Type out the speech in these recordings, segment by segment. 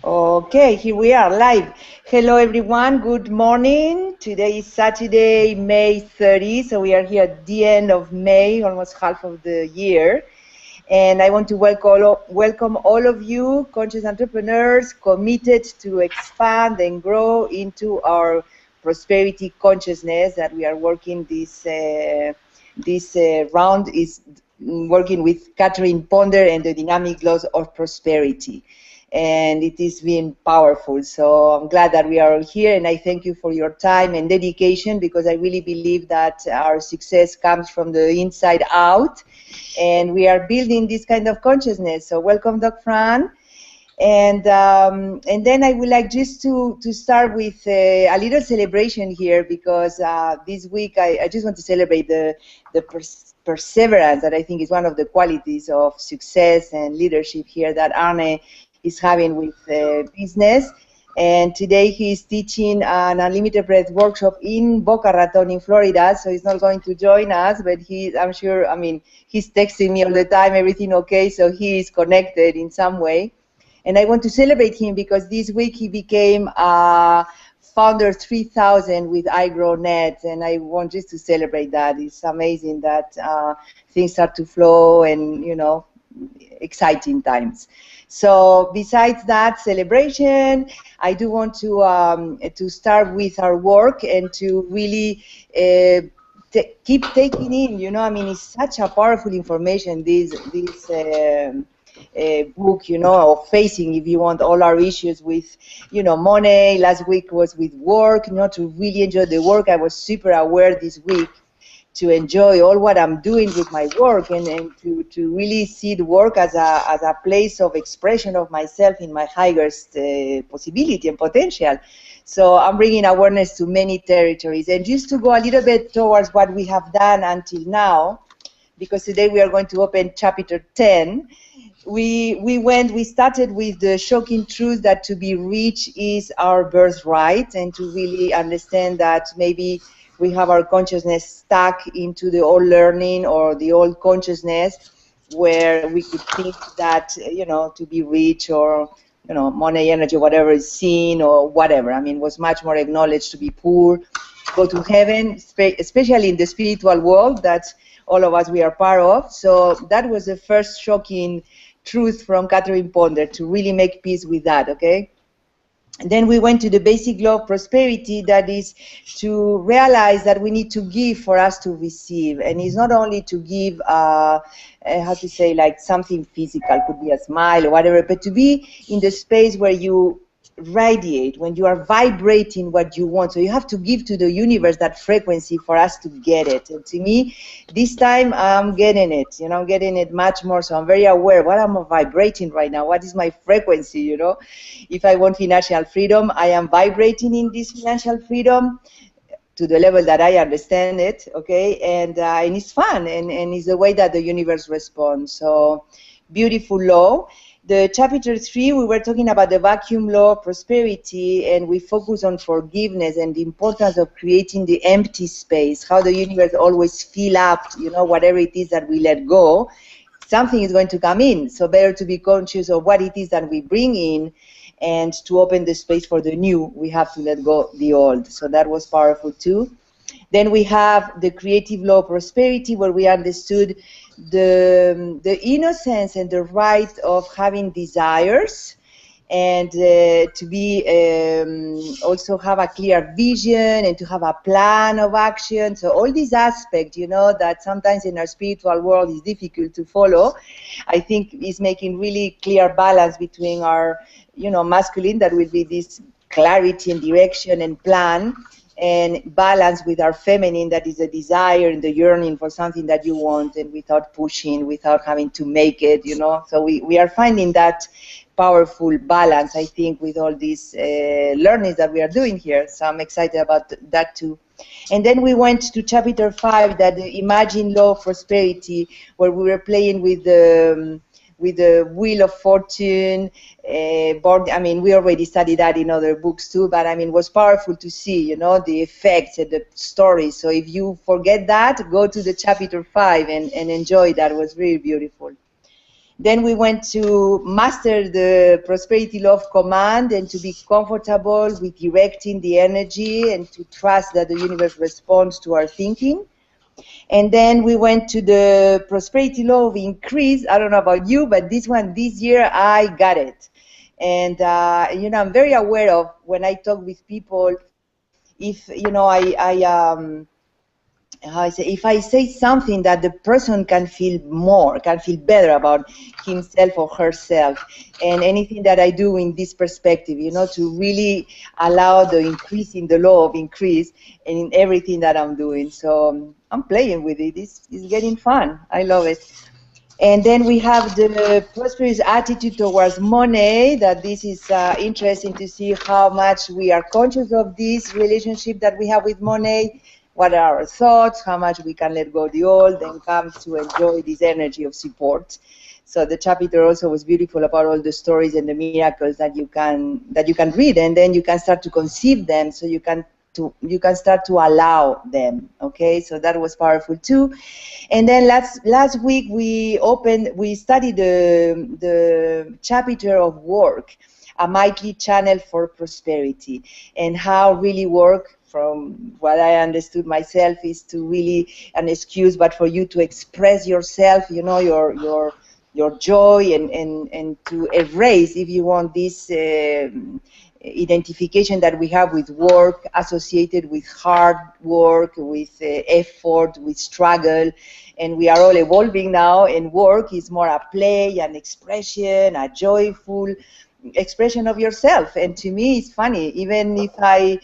Okay, here we are live. Hello everyone, good morning. Today is Saturday, May 30, so we are here at the end of May, almost half of the year. And I want to welcome all of you, conscious entrepreneurs, committed to expand and grow into our prosperity consciousness that we are working this round is working with Catherine Ponder and the dynamic laws of prosperity. And it is being powerful. So I'm glad that we are all here, and I thank you for your time and dedication, because I really believe that our success comes from the inside out, and we are building this kind of consciousness. So welcome, Doc Fran. And then I would like just to start with a little celebration here, because this week I just want to celebrate the perseverance that I think is one of the qualities of success and leadership here that Arne is having with business. And today he's teaching an unlimited breath workshop in Boca Raton in Florida, so he's not going to join us, but I'm sure, I mean, he's texting me all the time, everything okay, so he is connected in some way. And I want to celebrate him because this week he became founder 3000 with iGrowNet, and I want just to celebrate that. It's amazing that things start to flow, and exciting times. So besides that celebration, I do want to start with our work and to really keep taking in. I mean, it's such a powerful information, this book, of facing, if you want, all our issues with, money. Last week was with work, to really enjoy the work. I was super aware this week to enjoy all what I'm doing with my work, and to really see the work as a place of expression of myself in my highest possibility and potential. So I'm bringing awareness to many territories. And just to go a little bit towards what we have done until now, because today we are going to open chapter 10, we started with the shocking truth that to be rich is our birthright, and to really understand that maybe we have our consciousness stuck into the old learning or the old consciousness, where we could think that, to be rich or, money, energy, whatever is seen or whatever. I mean, was much more acknowledged to be poor, go to heaven, especially in the spiritual world that all of us, we are part of. So that was the first shocking truth from Catherine Ponder, to really make peace with that, okay? Then we went to the basic law of prosperity, that is to realize that we need to give for us to receive. And it's not only to give, how to say, like something physical, could be a smile or whatever, but to be in the space where you radiate, when you are vibrating what you want. So you have to give to the universe that frequency for us to get it. And to me, this time I'm getting it, I'm getting it much more. So I'm very aware what I'm vibrating right now, what is my frequency. If I want financial freedom, I am vibrating in this financial freedom to the level that I understand it, okay? And it's fun, and it's the way that the universe responds. So beautiful law. The chapter 3, we were talking about the vacuum law of prosperity, and we focus on forgiveness and the importance of creating the empty space, how the universe always fill up, whatever it is that we let go, something is going to come in. So better to be conscious of what it is that we bring in, and to open the space for the new, we have to let go the old. So that was powerful too. Then we have the creative law of prosperity, where we understood the innocence and the right of having desires, and to be also have a clear vision, and to have a plan of action. So all these aspects, that sometimes in our spiritual world is difficult to follow, I think is making really clear balance between our, masculine, that will be this clarity and direction and plan, and balance with our feminine, that is a desire and the yearning for something that you want, and without pushing, without having to make it, So we are finding that powerful balance, I think, with all these learnings that we are doing here. So I'm excited about that too. And then we went to chapter 5, that the Imagine Law of Prosperity, where we were playing with the Wheel of Fortune board. I mean, we already studied that in other books too, but I mean, it was powerful to see, the effects and the stories. So if you forget that, go to the chapter 5 and enjoy that. It was really beautiful. Then we went to master the prosperity law of command and to be comfortable with directing the energy and to trust that the universe responds to our thinking. And then we went to the prosperity law of increase. I don't know about you, but this year, I got it. And, I'm very aware of when I talk with people, if, if I say something that the person can feel better about himself or herself, and anything that I do in this perspective, to really allow the increase in the law of increase and in everything that I'm doing. So I'm playing with it. It's getting fun. I love it. And then we have the prosperous attitude towards money, that this is interesting to see how much we are conscious of this relationship that we have with money, what are our thoughts, how much we can let go of the old, and come to enjoy this energy of support. So the chapter also was beautiful about all the stories and the miracles that you can read, and then you can start to conceive them, so you can start to allow them. Okay, so that was powerful too. And then last week we studied the chapter of work, a mighty channel for prosperity, and how really work, from what I understood myself, is to really an excuse, but for you to express yourself, your joy, and to erase, if you want, this identification that we have with work associated with hard work, with effort, with struggle. And we are all evolving now, and work is more a play, an expression, a joyful expression of yourself. And to me, it's funny, even if I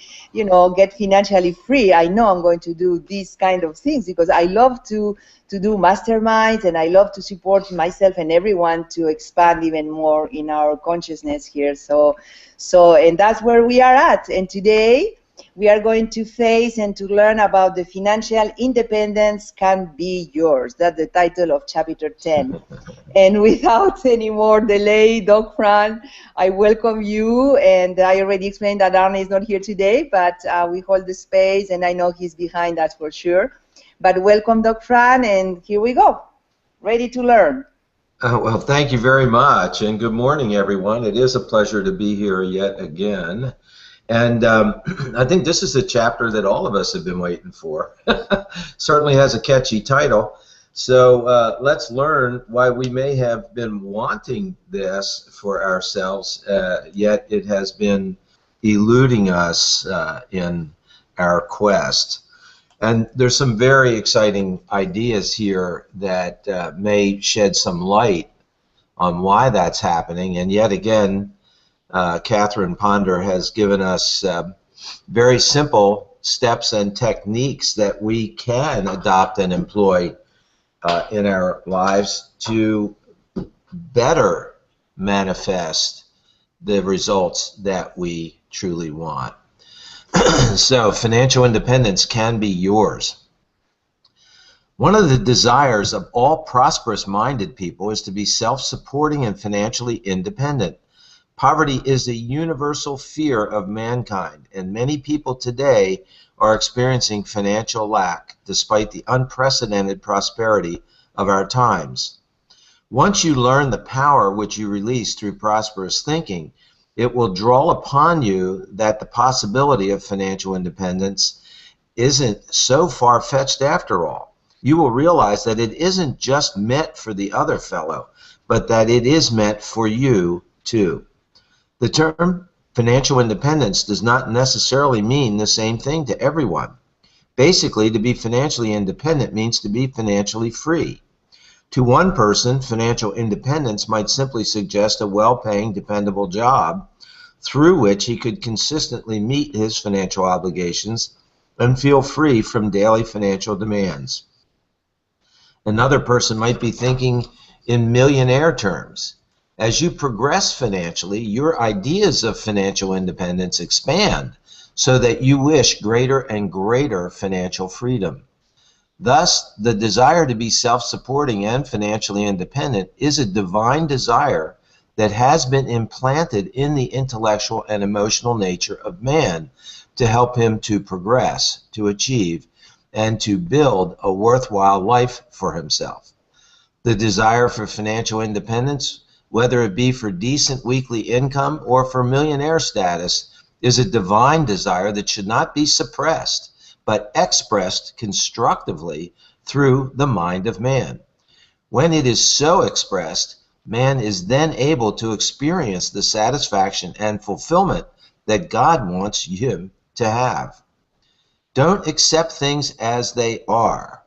get financially free, I know I'm going to do these kind of things because I love to do masterminds, and I love to support myself and everyone to expand even more in our consciousness here. So and that's where we are at. And today we are going to face and to learn about the financial independence can be yours. That's the title of chapter 10. And without any more delay, Doc Fran, I welcome you. And I already explained that Arne is not here today, but we hold the space, and I know he's behind us for sure. But welcome, Doc Fran, and here we go. Ready to learn. Well, thank you very much, and good morning, everyone. It is a pleasure to be here yet again. And I think this is a chapter that all of us have been waiting for. Certainly has a catchy title. So let's learn why we may have been wanting this for ourselves, yet it has been eluding us in our quest. And there's some very exciting ideas here that may shed some light on why that's happening. And yet again, Catherine Ponder has given us very simple steps and techniques that we can adopt and employ in our lives to better manifest the results that we truly want. So financial independence can be yours. One of the desires of all prosperous-minded people is to be self-supporting and financially independent. Poverty is a universal fear of mankind, and many people today are experiencing financial lack despite the unprecedented prosperity of our times. Once you learn the power which you release through prosperous thinking, it will draw upon you that the possibility of financial independence isn't so far-fetched after all. You will realize that it isn't just meant for the other fellow, but that it is meant for you too. The term financial independence does not necessarily mean the same thing to everyone. Basically, to be financially independent means to be financially free. To one person, financial independence might simply suggest a well-paying, dependable job through which he could consistently meet his financial obligations and feel free from daily financial demands. Another person might be thinking in millionaire terms. As you progress financially, your ideas of financial independence expand so that you wish greater and greater financial freedom. Thus, the desire to be self-supporting and financially independent is a divine desire that has been implanted in the intellectual and emotional nature of man to help him to progress, to achieve, and to build a worthwhile life for himself. The desire for financial independence, whether it be for decent weekly income or for millionaire status, is a divine desire that should not be suppressed, but expressed constructively through the mind of man. When it is so expressed, man is then able to experience the satisfaction and fulfillment that God wants him to have. Don't accept things as they are.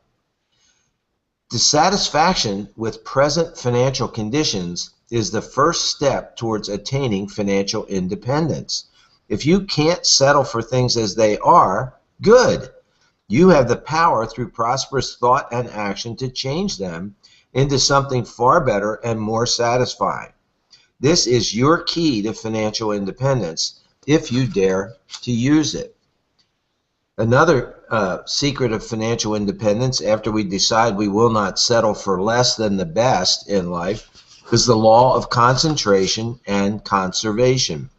Dissatisfaction with present financial conditions is the first step towards attaining financial independence. If you can't settle for things as they are, good. You have the power through prosperous thought and action to change them into something far better and more satisfying. This is your key to financial independence if you dare to use it. Another secret of financial independence, after we decide we will not settle for less than the best in life, is the law of concentration and conservation.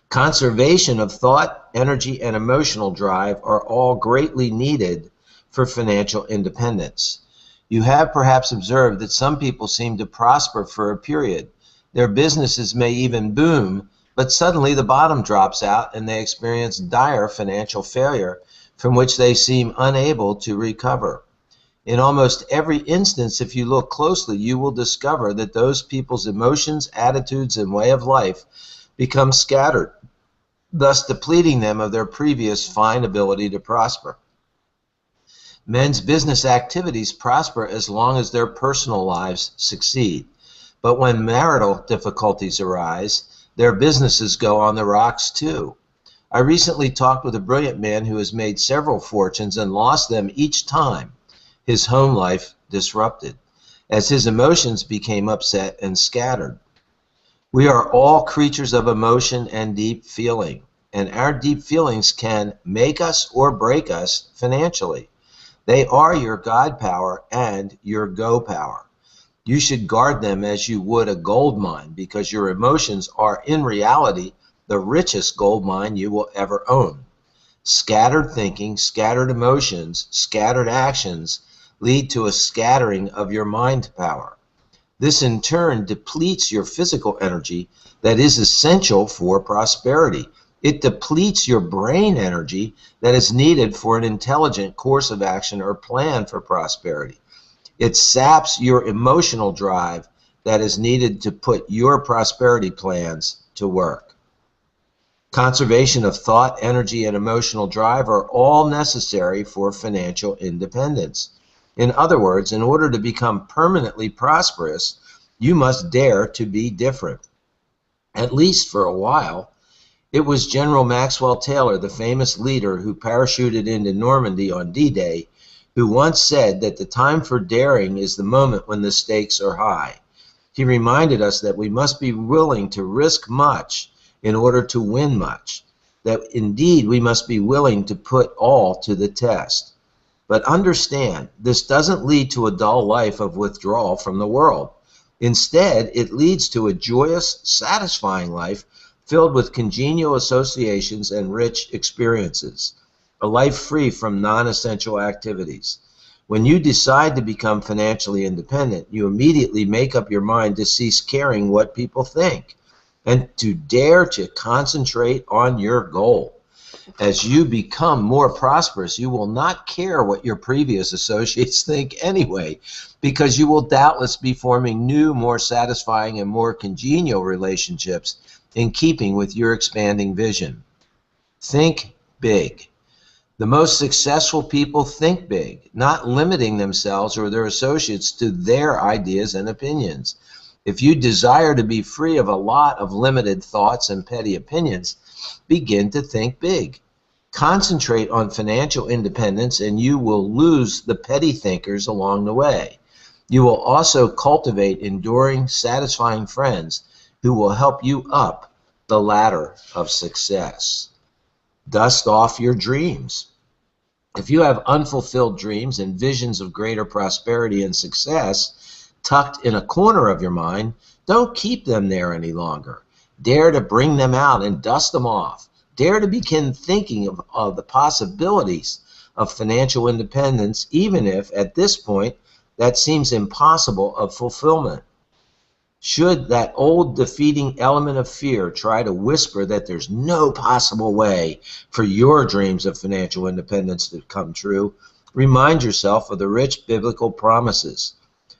Conservation of thought, energy, and emotional drive are all greatly needed for financial independence. You have perhaps observed that some people seem to prosper for a period. Their businesses may even boom, but suddenly the bottom drops out and they experience dire financial failure from which they seem unable to recover. In almost every instance, if you look closely, you will discover that those people's emotions, attitudes, and way of life become scattered, thus depleting them of their previous fine ability to prosper. Men's business activities prosper as long as their personal lives succeed. But when marital difficulties arise, their businesses go on the rocks too. I recently talked with a brilliant man who has made several fortunes and lost them each time, his home life disrupted, as his emotions became upset and scattered. We are all creatures of emotion and deep feeling, and our deep feelings can make us or break us financially. They are your God power and your go power. You should guard them as you would a gold mine, because your emotions are in reality the richest gold mine you will ever own. Scattered thinking, scattered emotions, scattered actions lead to a scattering of your mind power. This in turn depletes your physical energy that is essential for prosperity. It depletes your brain energy that is needed for an intelligent course of action or plan for prosperity. It saps your emotional drive that is needed to put your prosperity plans to work. Conservation of thought, energy, and emotional drive are all necessary for financial independence. In other words, in order to become permanently prosperous, you must dare to be different. At least for a while. It was General Maxwell Taylor, the famous leader who parachuted into Normandy on D-Day, who once said that the time for daring is the moment when the stakes are high. He reminded us that we must be willing to risk much in order to win much, that indeed we must be willing to put all to the test. But understand, this doesn't lead to a dull life of withdrawal from the world. Instead, it leads to a joyous, satisfying life filled with congenial associations and rich experiences, a life free from non-essential activities. When you decide to become financially independent, you immediately make up your mind to cease caring what people think and to dare to concentrate on your goal. As you become more prosperous, you will not care what your previous associates think anyway, because you will doubtless be forming new, more satisfying, and more congenial relationships in keeping with your expanding vision. Think big. The most successful people think big, not limiting themselves or their associates to their ideas and opinions. If you desire to be free of a lot of limited thoughts and petty opinions, begin to think big. Concentrate on financial independence and you will lose the petty thinkers along the way. You will also cultivate enduring, satisfying friends who will help you up the ladder of success. Dust off your dreams. If you have unfulfilled dreams and visions of greater prosperity and success tucked in a corner of your mind, don't keep them there any longer. Dare to bring them out and dust them off. Dare to begin thinking of the possibilities of financial independence, even if at this point that seems impossible of fulfillment? Should that old defeating element of fear try to whisper that there's no possible way for your dreams of financial independence to come true, remind yourself of the rich biblical promises.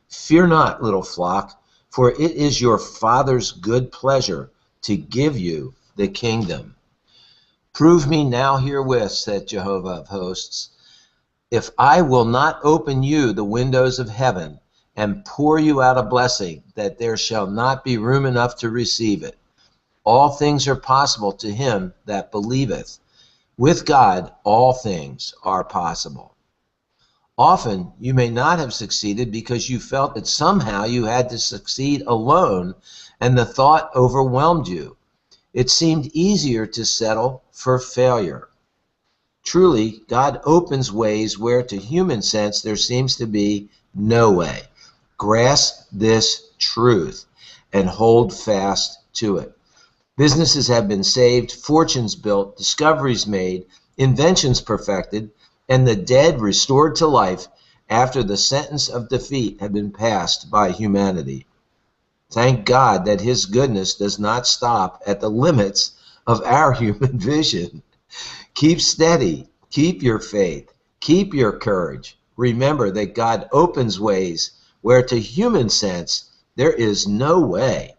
Fear not, little flock, for it is your Father's good pleasure to give you the kingdom. Prove me now herewith, said Jehovah of hosts, if I will not open you the windows of heaven and pour you out a blessing, that there shall not be room enough to receive it. All things are possible to him that believeth. With God, all things are possible. Often, you may not have succeeded because you felt that somehow you had to succeed alone, and the thought overwhelmed you. It seemed easier to settle for failure. Truly, God opens ways where to human sense there seems to be no way. Grasp this truth and hold fast to it. Businesses have been saved, fortunes built, discoveries made, inventions perfected, and the dead restored to life after the sentence of defeat had been passed by humanity. Thank God that his goodness does not stop at the limits of our human vision. Keep steady, keep your faith, keep your courage. Remember that God opens ways where to human sense there is no way.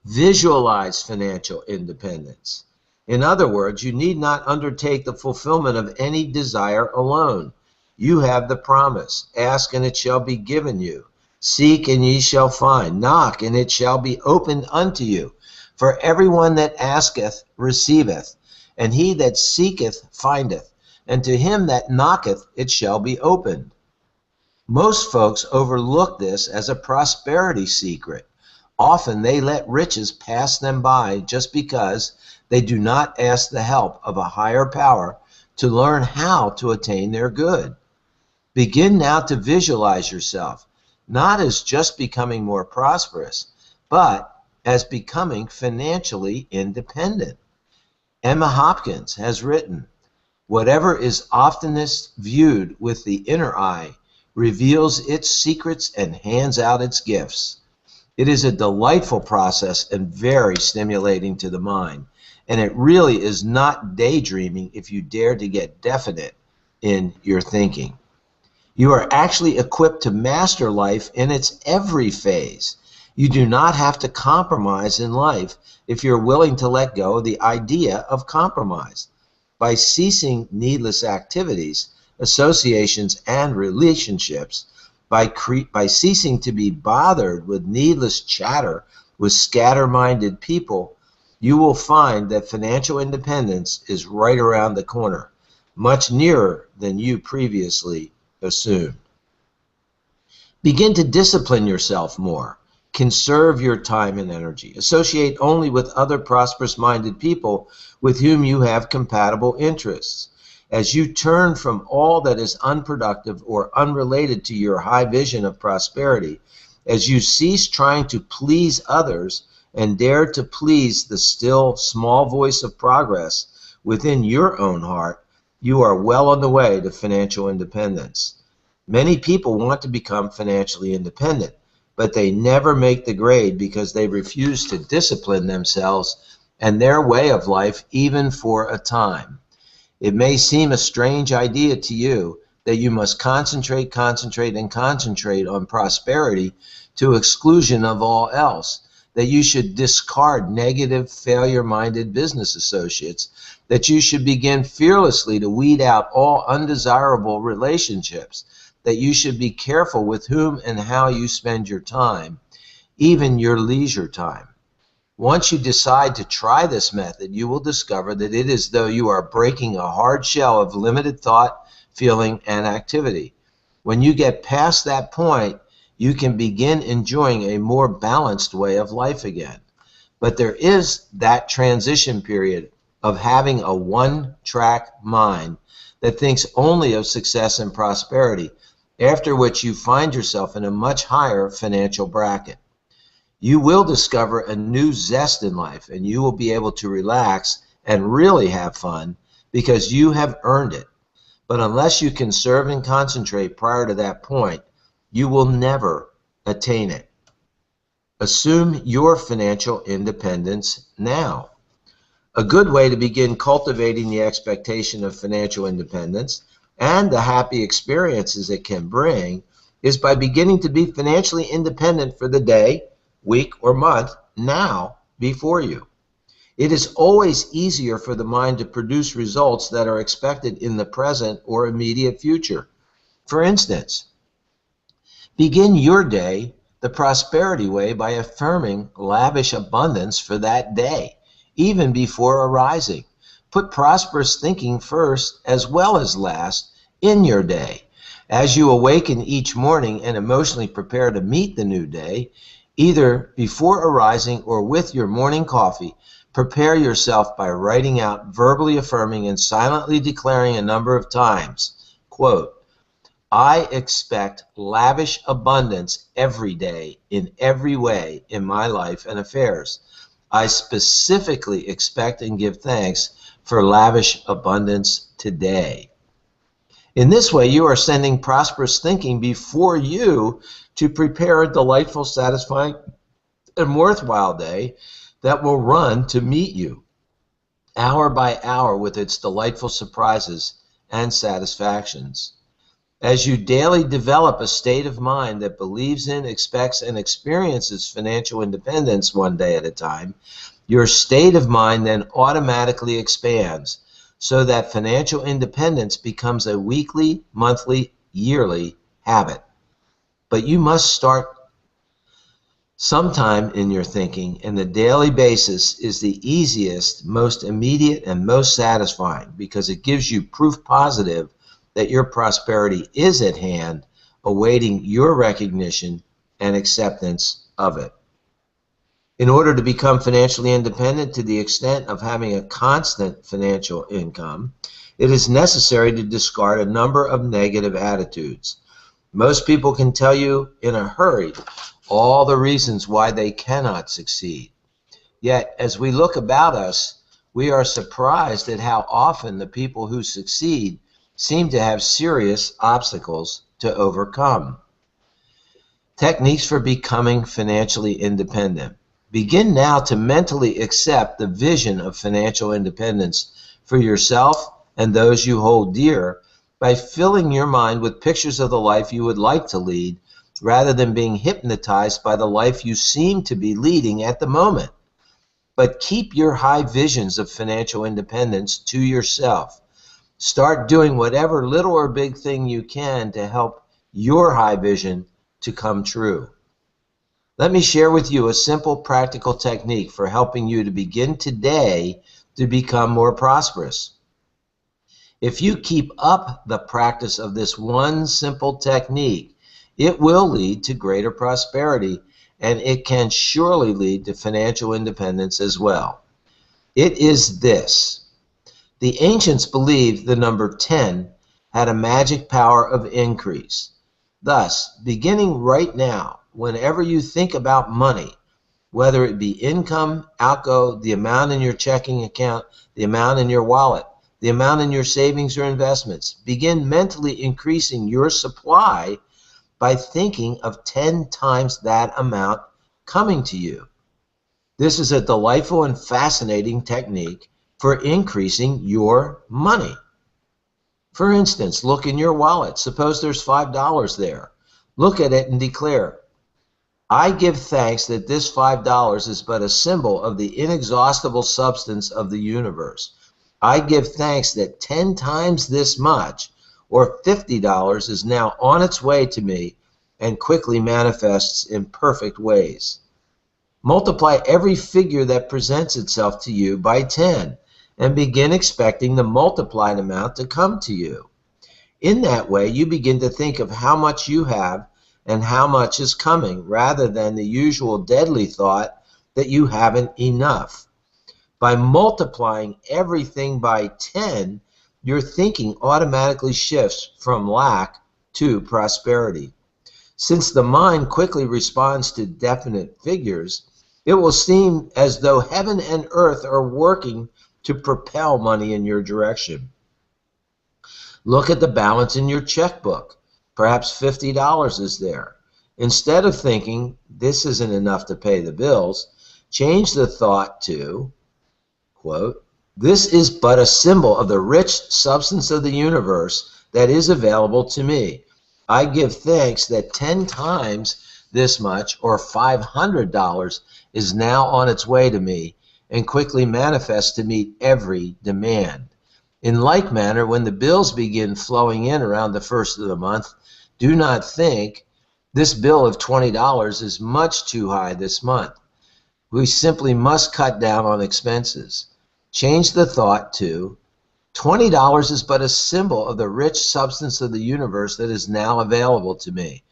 Visualize financial independence. In other words, you need not undertake the fulfillment of any desire alone. You have the promise. Ask and it shall be given you. Seek and ye shall find. Knock and it shall be opened unto you. For everyone that asketh receiveth, and he that seeketh findeth, and to him that knocketh it shall be opened. Most folks overlook this as a prosperity secret. Often they let riches pass them by just because they do not ask the help of a higher power to learn how to attain their good. Begin now to visualize yourself, not as just becoming more prosperous, but as becoming financially independent. Emma Hopkins has written, "Whatever is oftenest viewed with the inner eye reveals its secrets and hands out its gifts." It is a delightful process and very stimulating to the mind, and it really is not daydreaming if you dare to get definite in your thinking. You are actually equipped to master life in its every phase. You do not have to compromise in life if you're willing to let go of the idea of compromise. By ceasing needless activities, associations, and relationships, by ceasing to be bothered with needless chatter with scatter-minded people, you will find that financial independence is right around the corner, much nearer than you previously assumed. Begin to discipline yourself more. Conserve your time and energy. Associate only with other prosperous-minded people with whom you have compatible interests. As you turn from all that is unproductive or unrelated to your high vision of prosperity, as you cease trying to please others and dare to please the still small voice of progress within your own heart, you are well on the way to financial independence. Many people want to become financially independent, but they never make the grade because they refuse to discipline themselves and their way of life even for a time. It may seem a strange idea to you that you must concentrate on prosperity to exclusion of all else, that you should discard negative, failure-minded business associates, that you should begin fearlessly to weed out all undesirable relationships, that you should be careful with whom and how you spend your time, even your leisure time. Once you decide to try this method, you will discover that it is as though you are breaking a hard shell of limited thought, feeling, and activity. When you get past that point, you can begin enjoying a more balanced way of life again. But there is that transition period of having a one-track mind that thinks only of success and prosperity, after which you find yourself in a much higher financial bracket. You will discover a new zest in life, and you will be able to relax and really have fun because you have earned it. But unless you conserve and concentrate prior to that point, you will never attain it. Assume your financial independence now. A good way to begin cultivating the expectation of financial independence and the happy experiences it can bring is by beginning to be financially independent for the day, week, or month now before you. It is always easier for the mind to produce results that are expected in the present or immediate future. For instance, begin your day the prosperity way by affirming lavish abundance for that day, even before arising. Put prosperous thinking first as well as last in your day. As you awaken each morning and emotionally prepare to meet the new day, either before arising or with your morning coffee, prepare yourself by writing out, verbally affirming, and silently declaring a number of times, quote, I expect lavish abundance every day in every way in my life and affairs. I specifically expect and give thanks for lavish abundance today. In this way, you are sending prosperous thinking before you to prepare a delightful, satisfying, and worthwhile day that will run to meet you, hour by hour, with its delightful surprises and satisfactions. As you daily develop a state of mind that believes in, expects, and experiences financial independence one day at a time, your state of mind then automatically expands so that financial independence becomes a weekly, monthly, yearly habit. But you must start sometime in your thinking, and the daily basis is the easiest, most immediate, and most satisfying because it gives you proof positive that your prosperity is at hand, awaiting your recognition and acceptance of it. In order to become financially independent to the extent of having a constant financial income, it is necessary to discard a number of negative attitudes. Most people can tell you in a hurry all the reasons why they cannot succeed. Yet, as we look about us, we are surprised at how often the people who succeed seem to have serious obstacles to overcome. Techniques for becoming financially independent. Begin now to mentally accept the vision of financial independence for yourself and those you hold dear by filling your mind with pictures of the life you would like to lead rather than being hypnotized by the life you seem to be leading at the moment. But keep your high visions of financial independence to yourself. Start doing whatever little or big thing you can to help your high vision to come true. Let me share with you a simple practical technique for helping you to begin today to become more prosperous. If you keep up the practice of this one simple technique, it will lead to greater prosperity, and it can surely lead to financial independence as well. It is this. The ancients believed the number 10 had a magic power of increase. Thus, beginning right now, whenever you think about money, whether it be income, outgo, the amount in your checking account, the amount in your wallet, the amount in your savings or investments, begin mentally increasing your supply by thinking of 10 times that amount coming to you. This is a delightful and fascinating technique for increasing your money. For instance, look in your wallet. Suppose there's $5 there. Look at it and declare, I give thanks that this $5 is but a symbol of the inexhaustible substance of the universe. I give thanks that 10 times this much, or $50, is now on its way to me and quickly manifests in perfect ways. Multiply every figure that presents itself to you by 10 and begin expecting the multiplied amount to come to you. In that way, you begin to think of how much you have and how much is coming, rather than the usual deadly thought that you haven't enough. By multiplying everything by 10, your thinking automatically shifts from lack to prosperity. Since the mind quickly responds to definite figures, it will seem as though heaven and earth are working to propel money in your direction. Look at the balance in your checkbook. Perhaps $50 is there. Instead of thinking, this isn't enough to pay the bills, change the thought to, quote, this is but a symbol of the rich substance of the universe that is available to me. I give thanks that 10 times this much, or $500, is now on its way to me and quickly manifests to meet every demand. In like manner, when the bills begin flowing in around the first of the month, do not think this bill of $20 is much too high this month. We simply must cut down on expenses. Change the thought to, $20 is but a symbol of the rich substance of the universe that is now available to me.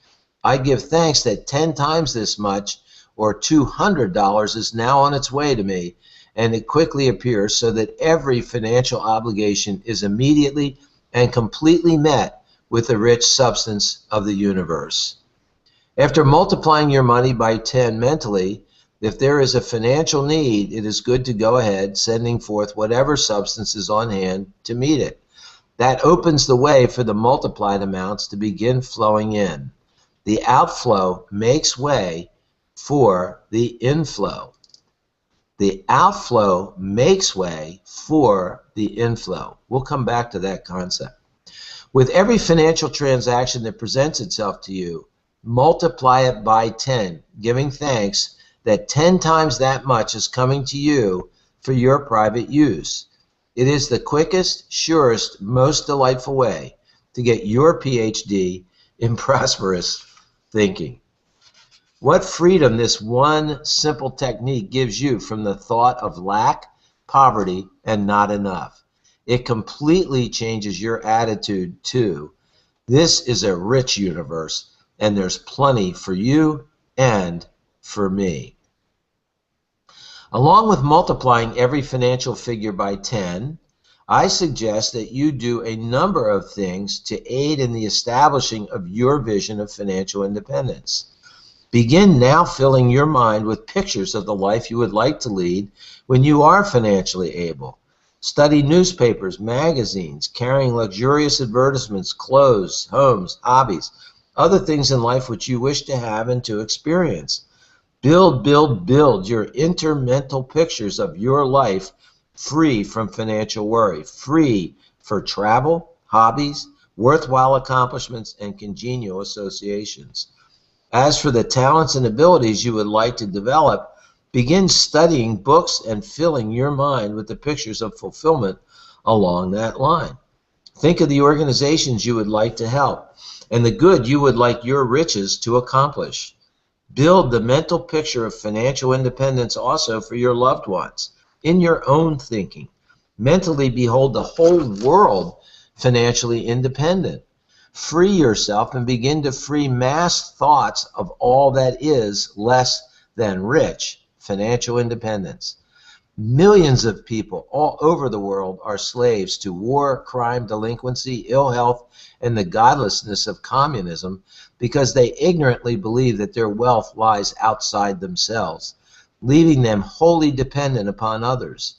I give thanks that 10 times this much, or $200, is now on its way to me, and it quickly appears so that every financial obligation is immediately and completely met with the rich substance of the universe. After multiplying your money by 10 mentally, if there is a financial need, it is good to go ahead sending forth whatever substance is on hand to meet it. That opens the way for the multiplied amounts to begin flowing in. The outflow makes way for the inflow. The outflow makes way for the inflow. We'll come back to that concept. With every financial transaction that presents itself to you, multiply it by 10, giving thanks that 10 times that much is coming to you for your private use. It is the quickest, surest, most delightful way to get your PhD in prosperous thinking. What freedom this one simple technique gives you from the thought of lack, poverty, and not enough. It completely changes your attitude to, this is a rich universe, and there's plenty for you and for me. Along with multiplying every financial figure by 10, I suggest that you do a number of things to aid in the establishing of your vision of financial independence. Begin now filling your mind with pictures of the life you would like to lead when you are financially able. Study newspapers, magazines, carrying luxurious advertisements, clothes, homes, hobbies, other things in life which you wish to have and to experience. Build your intermental pictures of your life free from financial worry, free for travel, hobbies, worthwhile accomplishments, and congenial associations. As for the talents and abilities you would like to develop, begin studying books and filling your mind with the pictures of fulfillment along that line. Think of the organizations you would like to help and the good you would like your riches to accomplish. Build the mental picture of financial independence also for your loved ones in your own thinking. Mentally behold the whole world financially independent. Free yourself and begin to free mass thoughts of all that is less than rich financial independence. Millions of people all over the world are slaves to war, crime, delinquency, ill health, and the godlessness of communism because they ignorantly believe that their wealth lies outside themselves, leaving them wholly dependent upon others.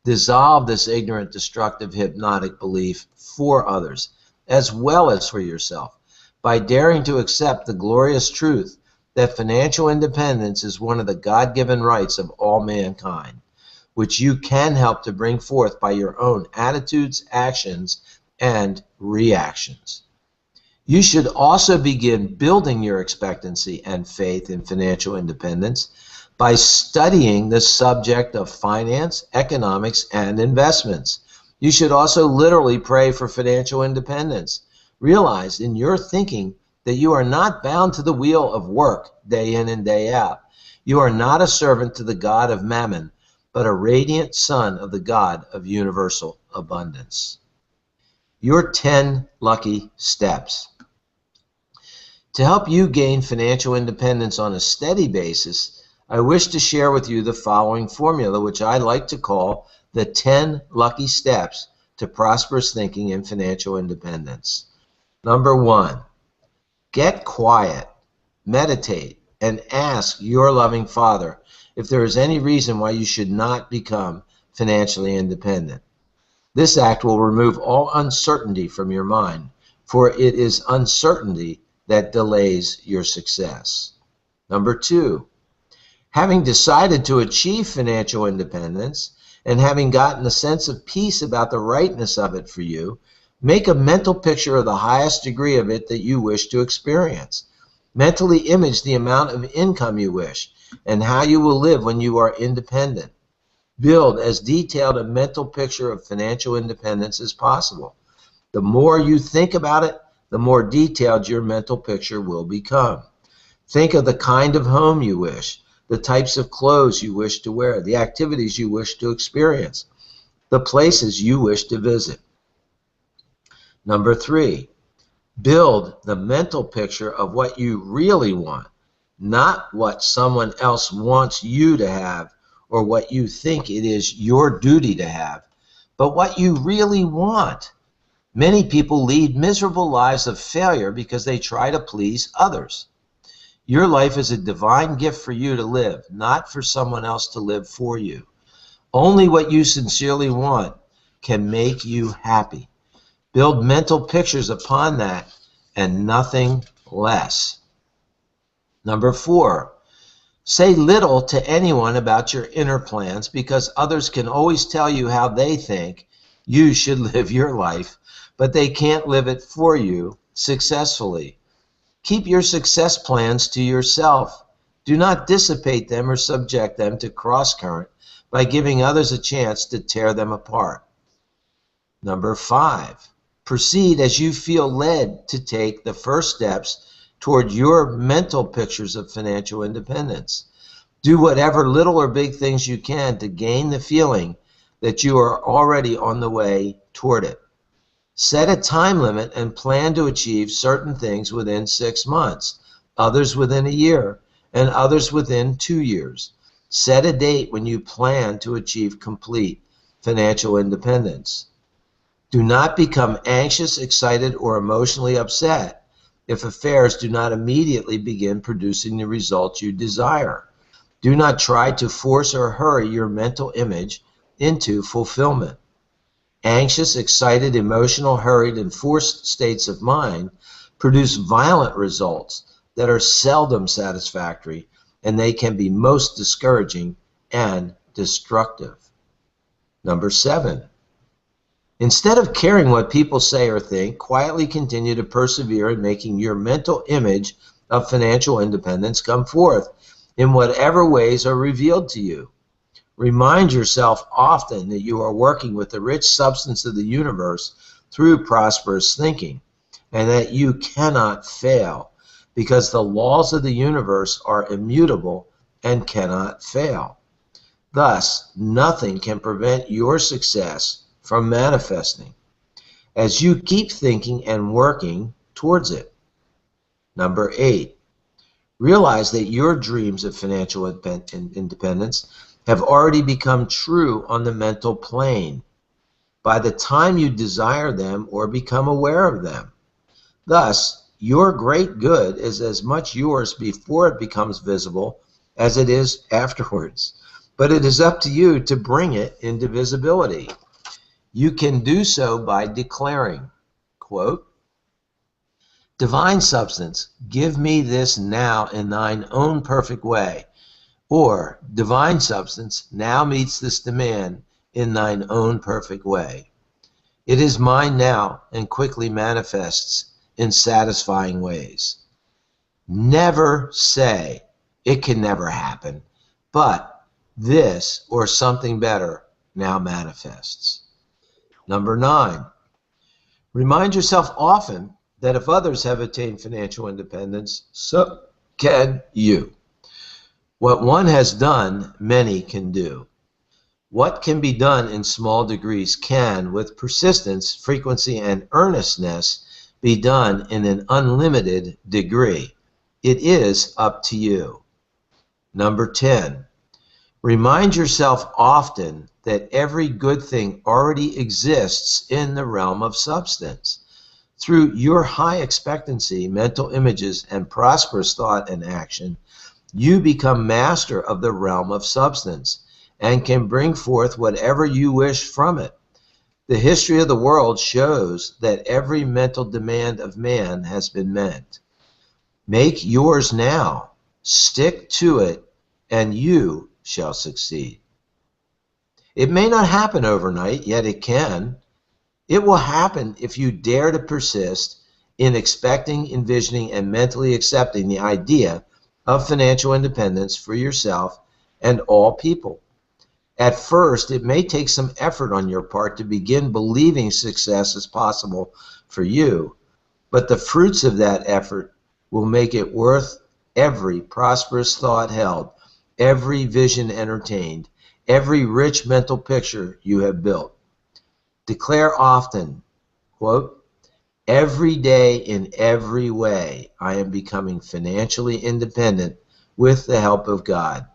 Dissolve this ignorant, destructive, hypnotic belief for others, as well as for yourself, by daring to accept the glorious truth that financial independence is one of the God-given rights of all mankind, which you can help to bring forth by your own attitudes, actions, and reactions. You should also begin building your expectancy and faith in financial independence by studying the subject of finance, economics, and investments. You should also literally pray for financial independence. Realize in your thinking that you are not bound to the wheel of work day in and day out. You are not a servant to the God of Mammon, but a radiant son of the God of universal abundance. Your 10 lucky steps. To help you gain financial independence on a steady basis, I wish to share with you the following formula, which I like to call the 10 lucky steps to prosperous thinking and financial independence. Number 1, get quiet, meditate, and ask your loving Father if there is any reason why you should not become financially independent. This act will remove all uncertainty from your mind, for it is uncertainty that delays your success. Number 2, having decided to achieve financial independence and having gotten a sense of peace about the rightness of it for you, make a mental picture of the highest degree of it that you wish to experience. Mentally image the amount of income you wish and how you will live when you are independent. Build as detailed a mental picture of financial independence as possible. The more you think about it, the more detailed your mental picture will become. Think of the kind of home you wish, the types of clothes you wish to wear, the activities you wish to experience, the places you wish to visit. Number 3, build the mental picture of what you really want, not what someone else wants you to have or what you think it is your duty to have, but what you really want. Many people lead miserable lives of failure because they try to please others. Your life is a divine gift for you to live, not for someone else to live for you. Only what you sincerely want can make you happy. Build mental pictures upon that and nothing less. Number 4, say little to anyone about your inner plans because others can always tell you how they think you should live your life, but they can't live it for you successfully. Keep your success plans to yourself. Do not dissipate them or subject them to cross-current by giving others a chance to tear them apart. Number 5, proceed as you feel led to take the first steps toward your mental pictures of financial independence. Do whatever little or big things you can to gain the feeling that you are already on the way toward it. Set a time limit and plan to achieve certain things within 6 months, others within a year, and others within 2 years. Set a date when you plan to achieve complete financial independence. Do not become anxious, excited, or emotionally upset if affairs do not immediately begin producing the results you desire. Do not try to force or hurry your mental image into fulfillment. Anxious, excited, emotional, hurried, and forced states of mind produce violent results that are seldom satisfactory, and they can be most discouraging and destructive. Number 7, instead of caring what people say or think, quietly continue to persevere in making your mental image of financial independence come forth in whatever ways are revealed to you. Remind yourself often that you are working with the rich substance of the universe through prosperous thinking, and that you cannot fail because the laws of the universe are immutable and cannot fail. Thus, nothing can prevent your success from manifesting as you keep thinking and working towards it. Number 8, realize that your dreams of financial independence have already become true on the mental plane by the time you desire them or become aware of them. Thus, your great good is as much yours before it becomes visible as it is afterwards, but it is up to you to bring it into visibility. You can do so by declaring, quote, "Divine substance, give me this now in thine own perfect way," or "Divine substance, now meets this demand in thine own perfect way. It is mine now and quickly manifests in satisfying ways." Never say, "It can never happen," but "this or something better now manifests." Number 9, remind yourself often that if others have attained financial independence, so can you. What one has done, many can do. What can be done in small degrees can, with persistence, frequency, and earnestness, be done in an unlimited degree. It is up to you. Number 10, remind yourself often that every good thing already exists in the realm of substance. Through your high expectancy, mental images, and prosperous thought and action, you become master of the realm of substance and can bring forth whatever you wish from it. The history of the world shows that every mental demand of man has been met. Make yours now, stick to it, and you shall succeed. It may not happen overnight, yet it can. It will happen if you dare to persist in expecting, envisioning, and mentally accepting the idea of financial independence for yourself and all people. At first, it may take some effort on your part to begin believing success is possible for you, but the fruits of that effort will make it worth every prosperous thought held, every vision entertained, every rich mental picture you have built. Declare often, quote, "Every day in every way I am becoming financially independent with the help of God.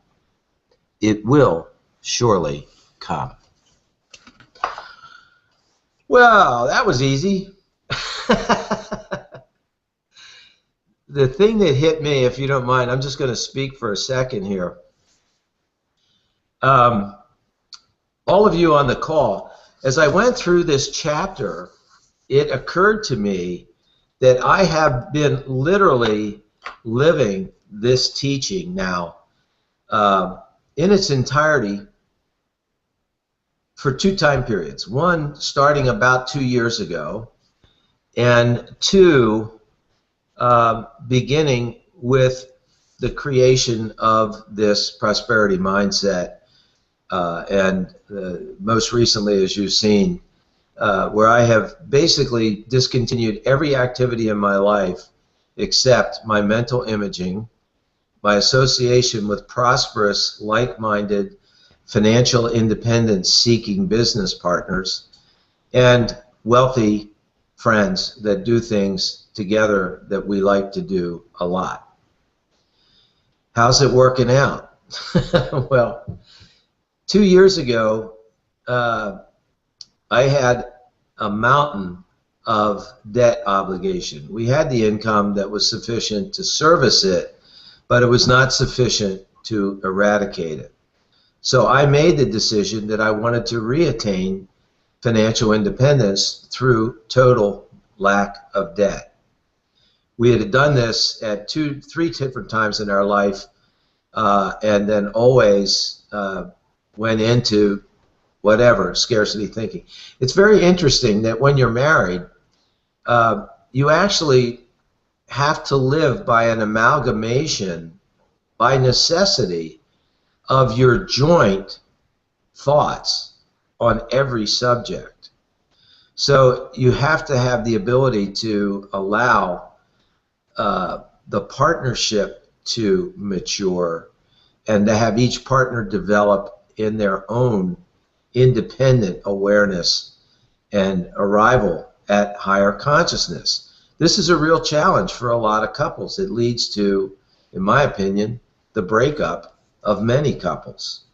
It will surely come." Well, that was easy. The thing that hit me, if you don't mind, I'm just going to speak for a second here. All of you on the call, as I went through this chapter, it occurred to me that I have been literally living this teaching now in its entirety for 2 time periods. One, starting about 2 years ago, and 2, beginning with the creation of this prosperity mindset, and most recently, as you've seen, where I have basically discontinued every activity in my life except my mental imaging, my association with prosperous, like-minded, financial independence seeking business partners, and wealthy friends that do things together that we like to do a lot. How's it working out? Well, 2 years ago, I had a mountain of debt obligation. We had the income that was sufficient to service it, but it was not sufficient to eradicate it. So I made the decision that I wanted to reattain financial independence through total lack of debt. We had done this at 2, 3 different times in our life, and then always went into whatever, scarcity thinking. It's very interesting that when you're married, you actually have to live by an amalgamation, by necessity, of your joint thoughts on every subject. So you have to have the ability to allow the partnership to mature and to have each partner develop in their own independent awareness and arrival at higher consciousness. This is a real challenge for a lot of couples. It leads to, in my opinion, the breakup of many couples.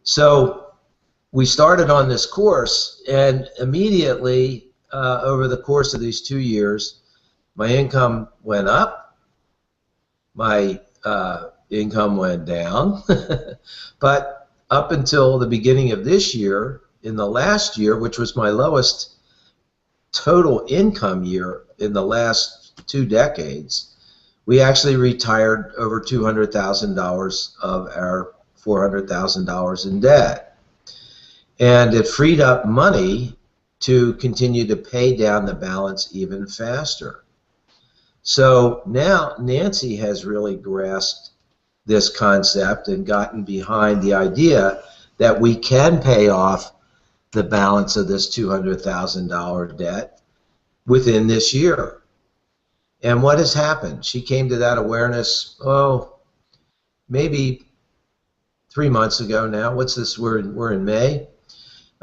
So we started on this course, and immediately over the course of these 2 years, my income went up, my income went down, but up until the beginning of this year, in the last year, which was my lowest total income year in the last 2 decades, we actually retired over $200,000 of our $400,000 in debt. And it freed up money to continue to pay down the balance even faster. So now Nancy has really grasped this concept and gotten behind the idea that we can pay off the balance of this $200,000 debt within this year. And what has happened? She came to that awareness, maybe 3 months ago now. What's this? We're in May,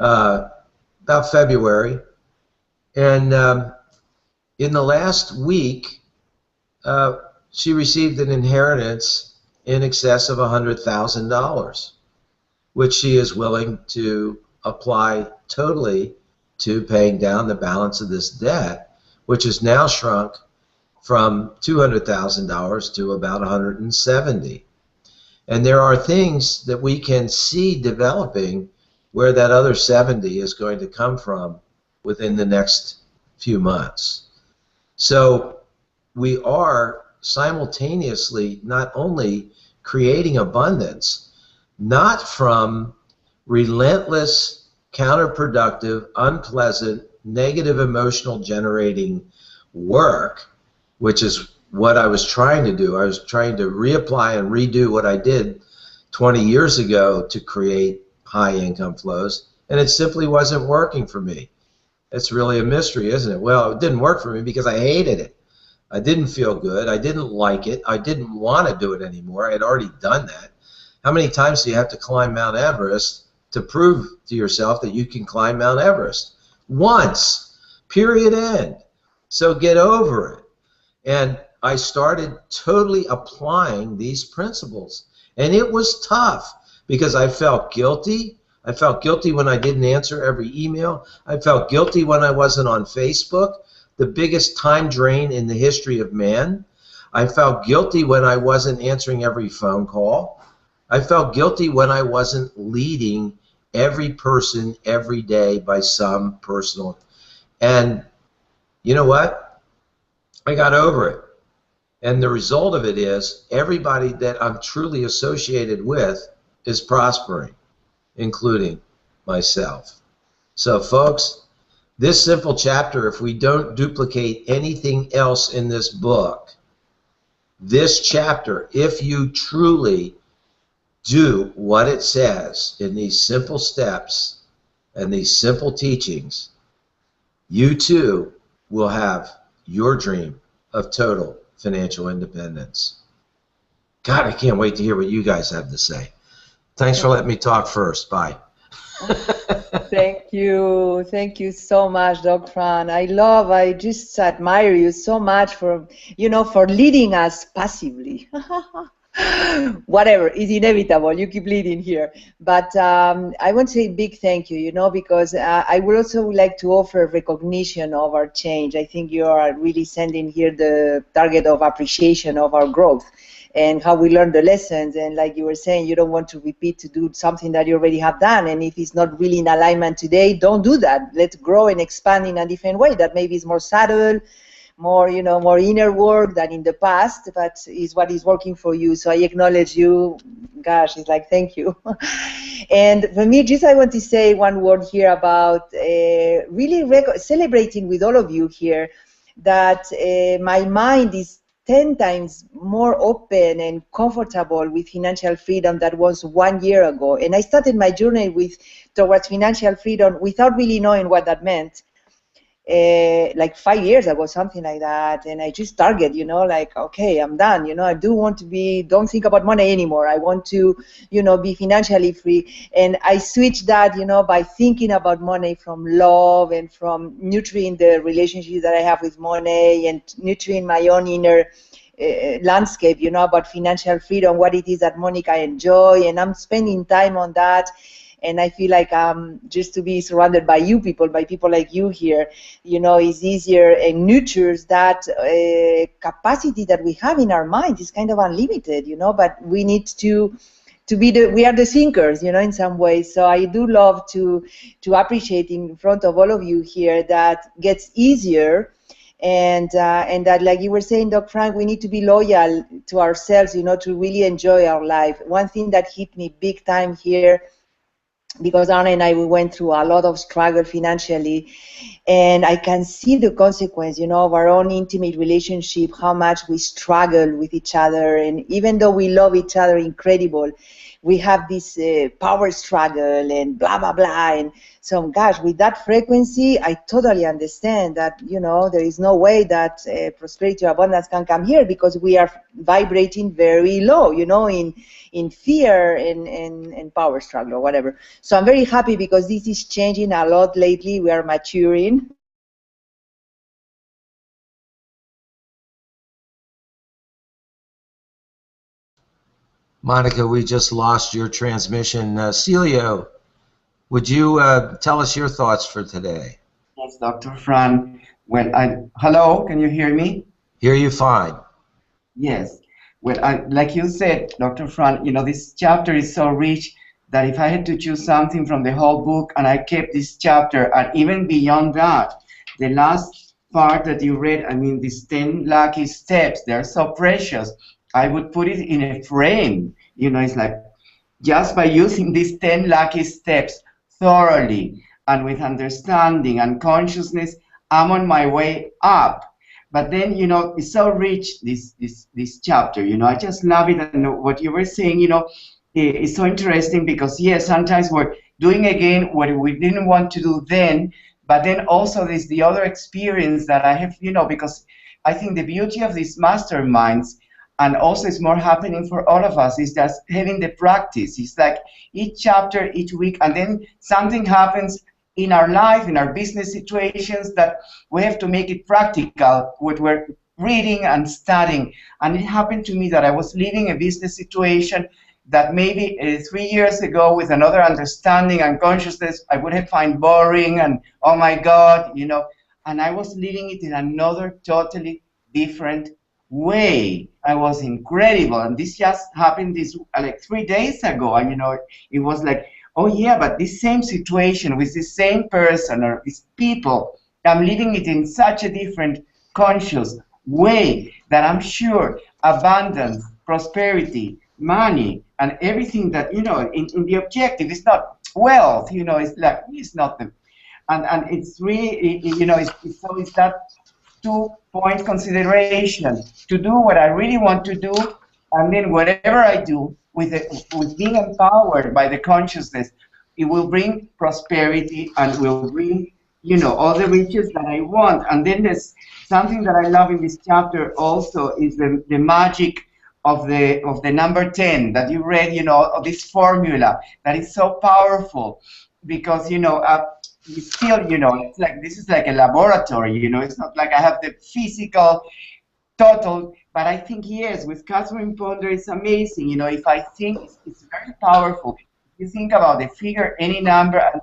about February, and in the last week, she received an inheritance in excess of $100,000, which she is willing to apply totally to paying down the balance of this debt, which has now shrunk from $200,000 to about $170,000. And there are things that we can see developing where that other 70 is going to come from within the next few months. So we are simultaneously not only creating abundance, not from relentless, counterproductive, unpleasant, negative emotional generating work, which is what I was trying to do. I was trying to reapply and redo what I did 20 years ago to create high income flows, and it simply wasn't working for me. It's really a mystery, isn't it? Well, it didn't work for me because I hated it. I didn't feel good. I didn't like it. I didn't want to do it anymore. I had already done that. How many times do you have to climb Mount Everest to prove to yourself that you can climb Mount Everest? Once, period, end. So get over it. And I started totally applying these principles. And it was tough because I felt guilty. I felt guilty when I didn't answer every email. I felt guilty when I wasn't on Facebook, the biggest time drain in the history of man. I felt guilty when I wasn't answering every phone call. I felt guilty when I wasn't leading every person every day by some personal. And you know what? I got over it. And the result of it is everybody that I'm truly associated with is prospering, including myself. So folks, this simple chapter, if we don't duplicate anything else in this book, this chapter, if you truly do what it says in these simple steps and these simple teachings, you too will have your dream of total financial independence. God, I can't wait to hear what you guys have to say. Thanks for letting me talk first. Bye. Thank you so much, Doc Fran. I just admire you so much for leading us passively. Whatever is inevitable, you keep leading here. But I want to say a big thank you, because I would also like to offer recognition of our change. I think you are really sending here the target of appreciation of our growth and how we learn the lessons. And like you were saying, you don't want to repeat to do something that you already have done. And if it's not really in alignment today, don't do that. Let's grow and expand in a different way that maybe is more subtle, more more inner work than in the past, but is what is working for you. So I acknowledge you. Gosh, it's like thank you. And for me, just I want to say one word here about really celebrating with all of you here that my mind is 10 times more open and comfortable with financial freedom than was 1 year ago. And I started my journey towards financial freedom without really knowing what that meant. Like 5 years ago, something like that, and I just target, like, okay, I'm done, I do want to don't think about money anymore. I want to, be financially free. And I switched that, by thinking about money from love and from nurturing the relationships that I have with money and nurturing my own inner landscape, about financial freedom, what it is that Monica enjoy, and I'm spending time on that. And I feel like just to be surrounded by people like you here, is easier and nurtures that capacity that we have in our mind is kind of unlimited, but we need to we are the thinkers, in some ways. So I do love to appreciate in front of all of you here that gets easier. And that, like you were saying, Doc Frank, we need to be loyal to ourselves, to really enjoy our life. One thing that hit me big time here, because Anna and I, we went through a lot of struggle financially, and I can see the consequence, of our own intimate relationship, how much we struggle with each other. And even though we love each other incredible, we have this power struggle and blah, blah, blah. And so, gosh, with that frequency, I totally understand that, there is no way that prosperity or abundance can come here because we are vibrating very low, in fear and power struggle or whatever. So I'm very happy because this is changing a lot lately. We are maturing. Monica, we just lost your transmission. Celio, would you tell us your thoughts for today? Yes, Dr. Fran. Hello, can you hear me? Hear you fine. Yes. Well, like you said, Dr. Fran, this chapter is so rich that if I had to choose something from the whole book, and I kept this chapter, and even beyond that, the last part that you read, I mean, these 10 lucky steps, they're so precious. I would put it in a frame. You know, it's like just by using these 10 lucky steps thoroughly and with understanding and consciousness, I'm on my way up. But then, you know, it's so rich, this chapter, you know, I just love it. And what you were saying, you know, is so interesting because, yes, sometimes we're doing again what we didn't want to do then, but then also there's the other experience that I have, you know, because I think the beauty of these masterminds, and also it's more happening for all of us, is just having the practice. It's like each chapter, each week, and then something happens in our life, in our business situations, that we have to make it practical, what we're reading and studying. And it happened to me that I was leaving a business situation that maybe 3 years ago, with another understanding and consciousness, I would have found boring and, oh my God, you know, and I was leading it in another totally different way. I was incredible. And this just happened this like 3 days ago. And, you know, it was like, oh yeah, but this same situation with the same person or these people, I'm living it in such a different conscious way that I'm sure abundance, prosperity, money, and everything that, you know, in the objective, it's not wealth, you know, it's like, it's not the, and it's really, you know, so it's that 2-point consideration to do what I really want to do, and then whatever I do with being empowered by the consciousness, it will bring prosperity and will bring, you know, all the riches that I want. And then there's something that I love in this chapter also is the magic of the number 10 that you read, you know, of this formula that is so powerful, because, you know, it's still, you know, it's like, this is like a laboratory, you know, it's not like I have the physical total, but I think, yes, with Catherine Ponder, it's amazing, you know, if I think it's very powerful. If you think about the figure, any number, and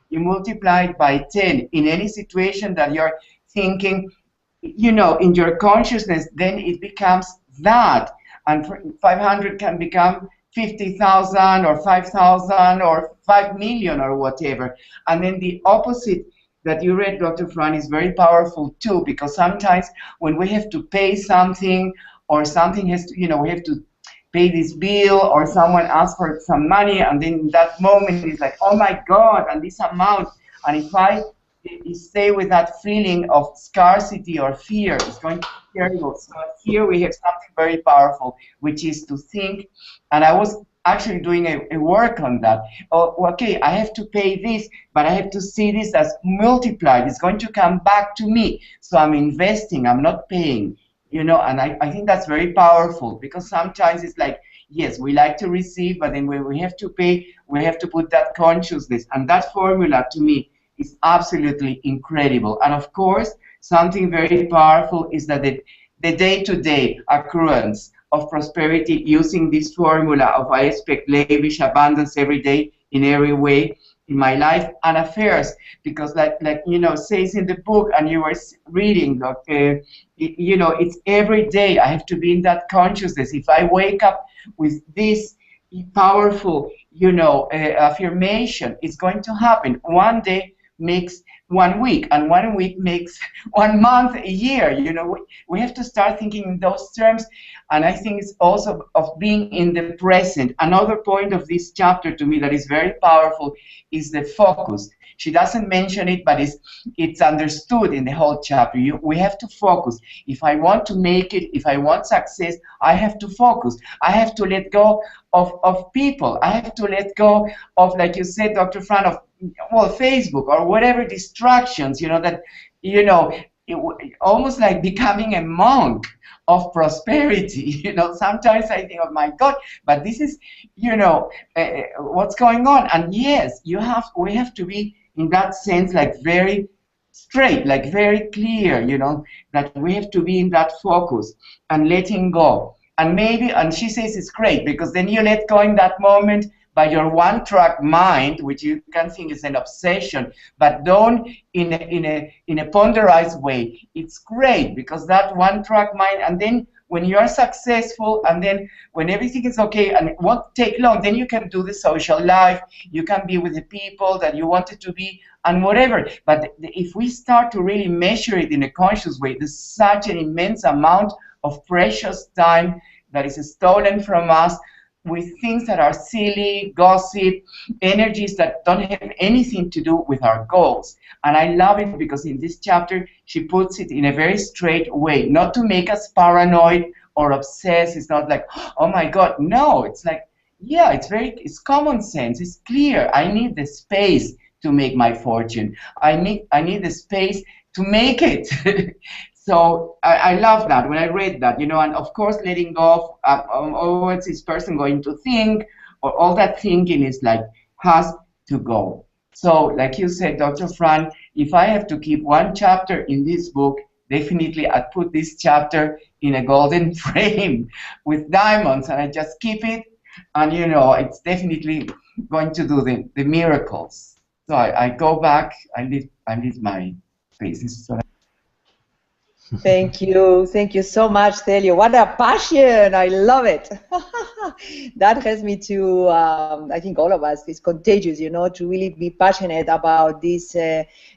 you multiply it by 10 in any situation that you're thinking, you know, in your consciousness, then it becomes that. And 500 can become 50,000 or 5,000 or 5 million or whatever. And then the opposite that you read, Dr. Fran, is very powerful too, because sometimes when we have to pay something, or something has to, you know, we have to pay this bill, or someone asks for some money, and then in that moment it's like, oh my God, and this amount, and if I stay with that feeling of scarcity or fear, it's going to be terrible. So here we have something very powerful, which is to think, and I was actually doing a work on that. Oh, okay, I have to pay this, but I have to see this as multiplied. It's going to come back to me. So I'm investing, I'm not paying, you know, and I think that's very powerful, because sometimes it's like, yes, we like to receive, but then when we have to pay, we have to put that consciousness. And that formula, to me, is absolutely incredible. And of course, something very powerful is that the day-to-day occurrence of prosperity using this formula of I expect lavish abundance every day in every way in my life and affairs, because like you know, says in the book, and you were reading, you know, it's every day I have to be in that consciousness. If I wake up with this powerful, you know, affirmation, it's going to happen. One day makes 1 week, and 1 week makes 1 month, a year. You know, we have to start thinking in those terms. And I think it's also of being in the present. Another point of this chapter to me that is very powerful is the focus. She doesn't mention it, but it's understood in the whole chapter. We have to focus. If I want to make it, if I want success, I have to focus. I have to let go of people. I have to let go of, like you said, Dr. Fran, of, well, Facebook or whatever distractions, you know, that, you know, almost like becoming a monk of prosperity. You know, sometimes I think, oh my God, but this is, you know, what's going on. And yes, we have to be in that sense, like very straight, like very clear, you know, that we have to be in that focus and letting go. And maybe, and she says it's great, because then you let go in that moment by your one-track mind, which you can think is an obsession, but don't in a ponderized way. It's great, because that one-track mind, and then when you are successful, and then when everything is okay and it won't take long, then you can do the social life, you can be with the people that you wanted to be, and whatever. But if we start to really measure it in a conscious way, there's such an immense amount of precious time that is stolen from us with things that are silly, gossip, energies that don't have anything to do with our goals. And I love it because in this chapter, she puts it in a very straight way, not to make us paranoid or obsessed. It's not like, oh my God, no. It's like, yeah, it's common sense. It's clear. I need the space to make my fortune. I need the space to make it. So I love that when I read that, you know, and of course letting go of what's this person going to think, or all that thinking is like, has to go. So like you said, Dr. Fran, if I have to keep one chapter in this book, definitely I'd put this chapter in a golden frame with diamonds, and I just keep it, and you know, it's definitely going to do the miracles. So I go back, I leave my business. So Thank you so much, Celio. What a passion! I love it. That helps me to, I think all of us, it's contagious, you know, to really be passionate about this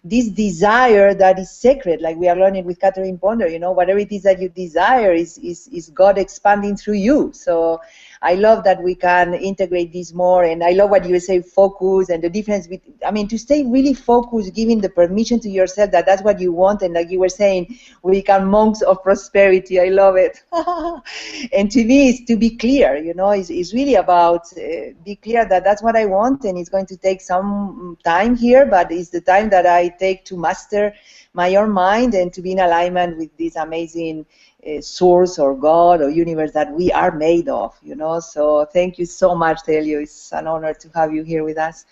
this desire that is sacred, like we are learning with Catherine Ponder, you know, whatever it is that you desire is God expanding through you. So I love that we can integrate this more, and I love what you say, focus, and the difference between, I mean, to stay really focused, giving the permission to yourself that that's what you want, and like you were saying, we become monks of prosperity. I love it. And to me, it's to be clear, you know, it's really about be clear that that's what I want, and it's going to take some time here, but it's the time that I take to master my own mind and to be in alignment with this amazing source or God or universe that we are made of, you know. So thank you so much, Celio. It's an honor to have you here with us.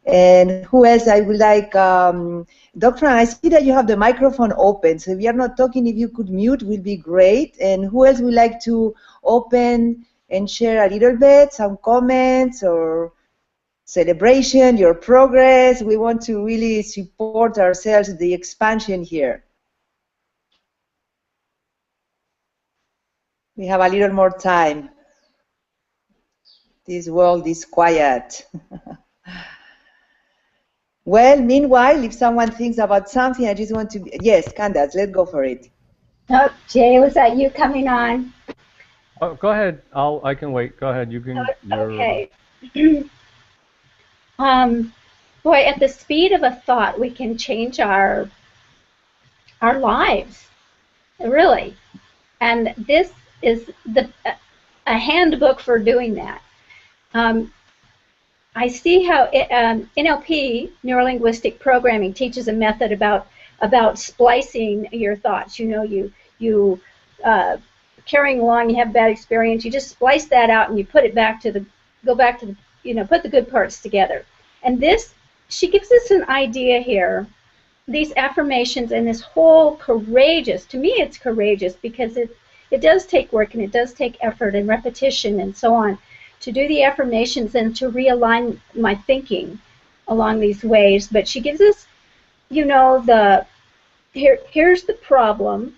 And who else I would like? Dr. I see that you have the microphone open, so if you're not talking, if you could mute, would be great. And who else would like to open and share a little bit, some comments or celebration, your progress? We want to really support ourselves, the expansion here. We have a little more time. This world is quiet. Well, meanwhile, if someone thinks about something, I just want to... Yes, Candace, let's go for it. Oh, Jay, was that you coming on? Oh, go ahead. I can wait. Go ahead. You can. Okay. Boy, at the speed of a thought, we can change our lives, really. And this is a handbook for doing that. I see how NLP, Neuro-Linguistic Programming, teaches a method about splicing your thoughts. You know, you carrying along, you have bad experience, you just splice that out and you put it back to you know, put the good parts together. And this, she gives us an idea here, these affirmations and this whole courageous, to me it's courageous because it does take work and it does take effort and repetition and so on to do the affirmations and to realign my thinking along these ways. But she gives us, you know, here's the problem,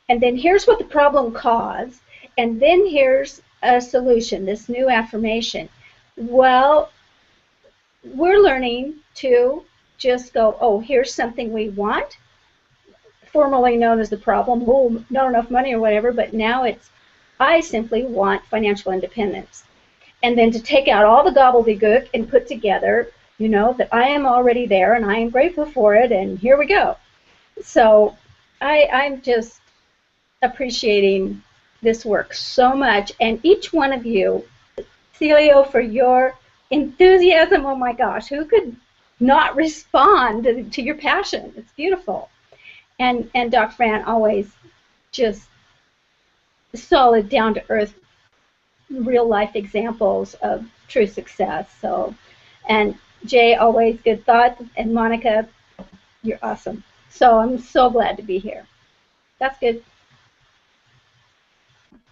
and then here's what the problem caused, and then here's a solution, this new affirmation. Well, we're learning to just go, oh, here's something we want, formerly known as the problem, oh, not enough money or whatever, but now it's, I simply want financial independence. And then to take out all the gobbledygook and put together, you know, that I am already there and I am grateful for it, and here we go. So I'm just appreciating this work so much, and each one of you, Celio, for your enthusiasm. Oh my gosh, who could not respond to your passion? It's beautiful. And Dr. Fran, always just solid, down-to-earth, real-life examples of true success. So, and Jay, always good thoughts, and Monica, you're awesome. So I'm so glad to be here. That's good.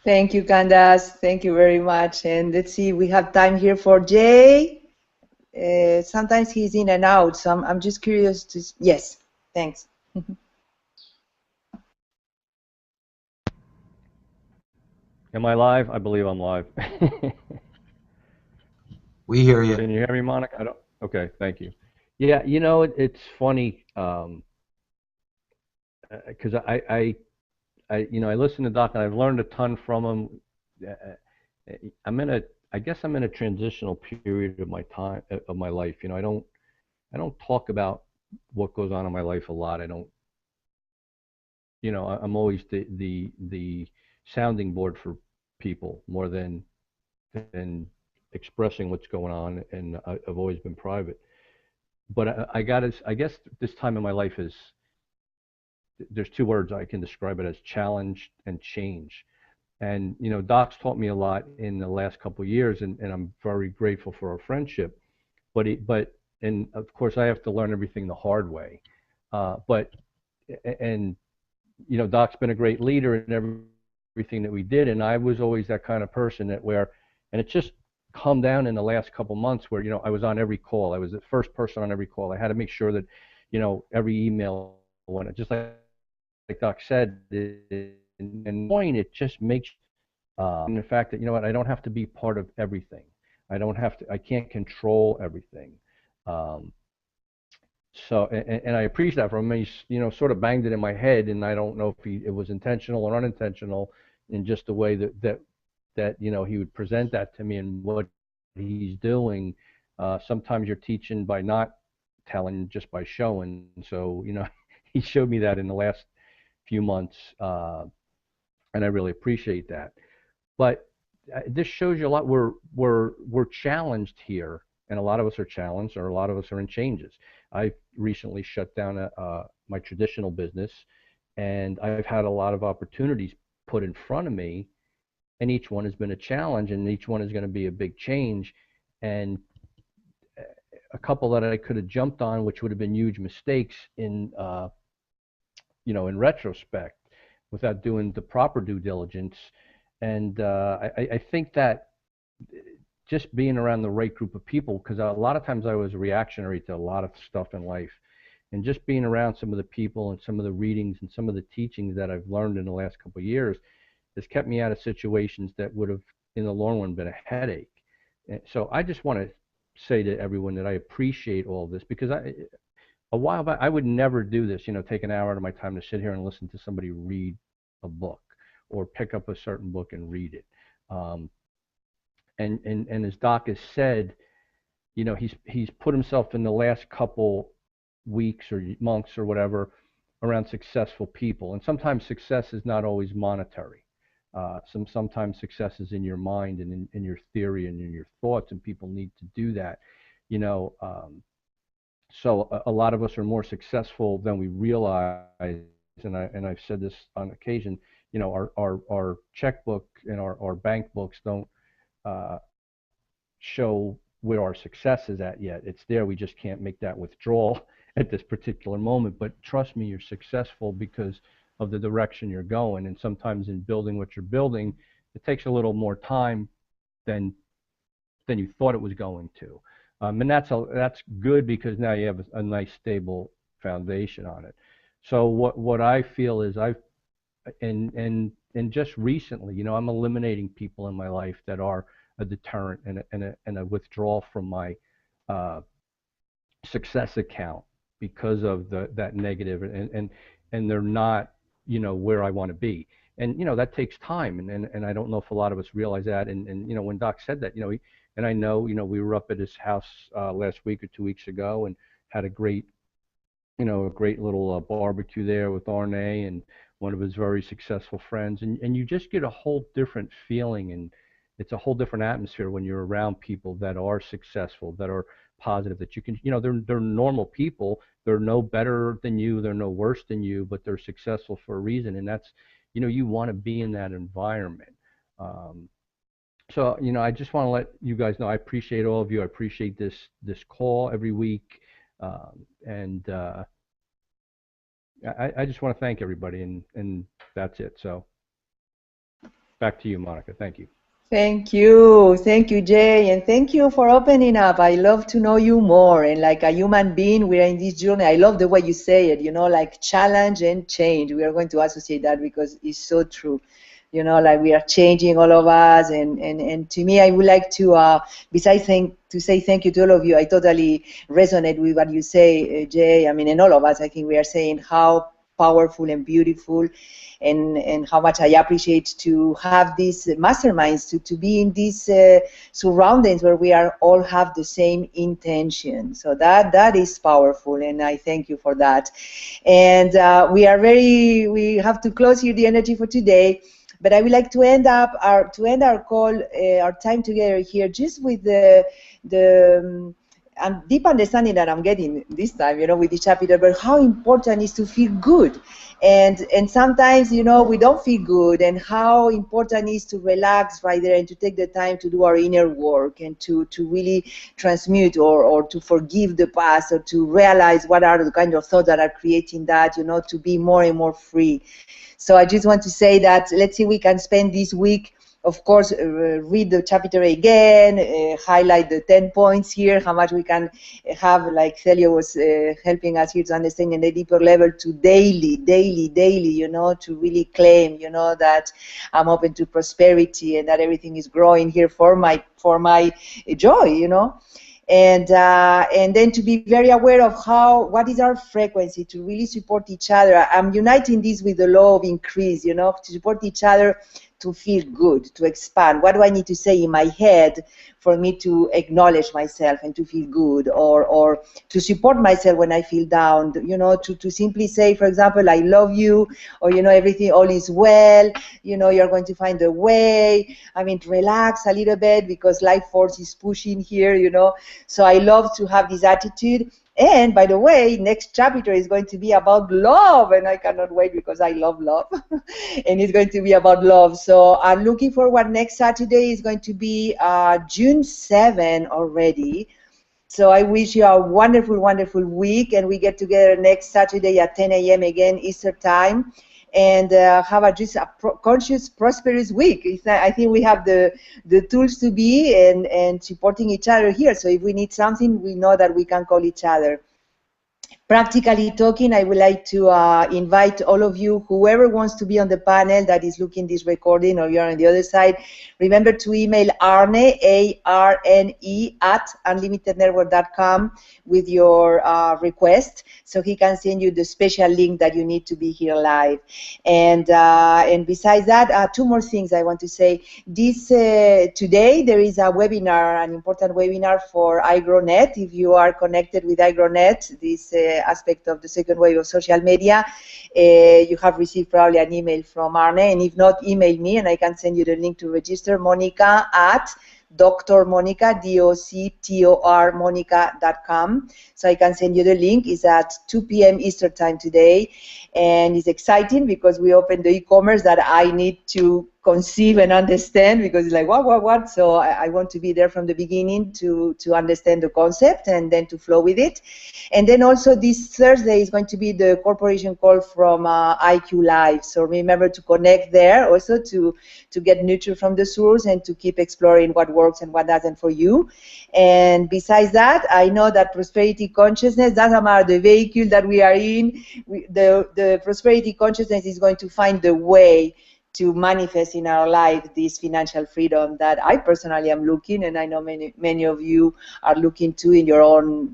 Thank you, Candace. Thank you very much. And let's see, we have time here for Jay. Sometimes he's in and out, so I'm just curious to... Yes, thanks. Am I live? I believe I'm live. We hear you. Can you hear me, Monica? I don't. Okay, thank you. Yeah, you know, it's funny because you know, I listen to Doc and I've learned a ton from him. I guess I'm in a transitional period of my time of my life. You know, I don't talk about what goes on in my life a lot. I don't, you know, I'm always the sounding board for people more than expressing what's going on, and I've always been private. But I guess this time in my life is there's two words I can describe it as: challenge and change. And you know, Doc's taught me a lot in the last couple of years, and I'm very grateful for our friendship. But and of course I have to learn everything the hard way. But and you know, Doc's been a great leader in everything that we did, and I was always that kind of person that where, and it just come down in the last couple months where, you know, I was on every call. I was the first person on every call. I had to make sure that, you know, every email went, just like Doc said, and point, it just makes, and the fact that, you know what, I don't have to be part of everything. I can't control everything. So, and I appreciate that from him. He, you know, sort of banged it in my head, and I don't know if it was intentional or unintentional in just the way that you know, he would present that to me and what he's doing. Sometimes you're teaching by not telling, just by showing. So, you know, he showed me that in the last few months, and I really appreciate that. But this shows you a lot. We're challenged here, and a lot of us are challenged, or a lot of us are in changes. I recently shut down my traditional business, and I've had a lot of opportunities put in front of me, and each one has been a challenge, and each one is going to be a big change. And a couple that I could have jumped on, which would have been huge mistakes in, you know, in retrospect, without doing the proper due diligence. And I think that just being around the right group of people, because a lot of times I was reactionary to a lot of stuff in life, and just being around some of the people and some of the readings and some of the teachings that I've learned in the last couple of years has kept me out of situations that would have, in the long run, been a headache. And so I just want to say to everyone that I appreciate all this, because a while back I would never do this, you know, take an hour out of my time to sit here and listen to somebody read a book or pick up a certain book and read it. And as Doc has said, you know, he's put himself in the last couple weeks or months or whatever around successful people, and sometimes success is not always monetary. Sometimes success is in your mind and in your theory and in your thoughts, and people need to do that, you know. So a lot of us are more successful than we realize, and I've said this on occasion. You know, our checkbook and our bank books don't show where our success is at yet. It's there. We just can't make that withdrawal at this particular moment. But trust me, you're successful because of the direction you're going. And sometimes in building what you're building, it takes a little more time than you thought it was going to. And that's good, because now you have a nice stable foundation on it. So what I feel is and just recently, you know, I'm eliminating people in my life that are a deterrent and a withdrawal from my success account because of that negative, and they're not, you know, where I want to be. And you know, that takes time, and I don't know if a lot of us realize that. And you know, when Doc said that, you know, and I know, you know, we were up at his house last week or 2 weeks ago and had a great little barbecue there with Arne and one of his very successful friends, and you just get a whole different feeling, and it's a whole different atmosphere when you're around people that are successful, that are positive, that you can, you know, they're normal people. They're no better than you, they're no worse than you, but they're successful for a reason, and that's, you know, you want to be in that environment. So, you know, I just want to let you guys know I appreciate all of you. I appreciate this call every week, and I just want to thank everybody, and that's it. So back to you, Monica. Thank you. Thank you, Jay, and thank you for opening up. I love to know you more, and like a human being, we are in this journey. I love the way you say it, you know, like challenge and change. We are going to associate that because it's so true. You know, like we are changing, all of us, and to me, I would like to, besides to say thank you to all of you. I totally resonate with what you say, Jay. I mean, and all of us, I think we are saying how powerful and beautiful, and how much I appreciate to have these masterminds, to be in these surroundings where we are all have the same intention. So that is powerful, and I thank you for that. And we have to close here the energy for today. But I would like to end our call, our time together here, just with the deep understanding that I'm getting this time, you know, with each chapter, but how important is to feel good. And sometimes, you know, we don't feel good, and how important is to relax right there and to take the time to do our inner work, and to really transmute or to forgive the past, or to realize what are the kind of thoughts that are creating that, you know, to be more and more free. So I just want to say that let's see, we can spend this week, of course, read the chapter again, highlight the 10 points here, how much we can have, like Celia was helping us here to understand in a deeper level, to daily, you know, to really claim, you know, that I'm open to prosperity and that everything is growing here for my joy, you know. And then to be very aware of what is our frequency, to really support each other. I'm uniting this with the law of increase, you know, to support each other, to feel good, to expand. What do I need to say in my head for me to acknowledge myself and to feel good, or to support myself when I feel down, you know, to simply say, for example, I love you, or, you know, everything, all is well, you know, you're going to find a way. I mean, relax a little bit, because life force is pushing here, you know. So I love to have this attitude. And by the way, next chapter is going to be about love, and I cannot wait, because I love love. And it's going to be about love. So I'm looking forward. Next Saturday is going to be June 7 already. So I wish you a wonderful, wonderful week, and we get together next Saturday at 10 a.m. again, Eastern time. And have just a conscious, prosperous week. I think we have the tools to be and supporting each other here. So if we need something, we know that we can call each other. Practically talking, I would like to invite all of you, whoever wants to be on the panel that is looking this recording, or you're on the other side, remember to email Arne, A-R-N-E, @unlimitednetwork.com with your request, so he can send you the special link that you need to be here live. And besides that, two more things I want to say. This today there is a webinar, an important webinar for iGrowNet. If you are connected with iGrowNet, this aspect of the second wave of social media, you have received probably an email from Arne, and if not, email me and I can send you the link to register. Monica at Dr. Monica, D-O-C-T-O-R, Monica.com. So I can send you the link. It's at 2 p.m. Eastern time today. And it's exciting because we opened the e-commerce that I need to conceive and understand, because it's like, what? So I want to be there from the beginning to understand the concept and then to flow with it. And then also this Thursday is going to be the corporation call from IQ Live. So remember to connect there also to get nurture from the source and to keep exploring what works and what doesn't for you. And besides that, I know that prosperity consciousness doesn't matter the vehicle that we are in. The prosperity consciousness is going to find the way to manifest in our life this financial freedom that I personally am looking, and I know many of you are looking to in your own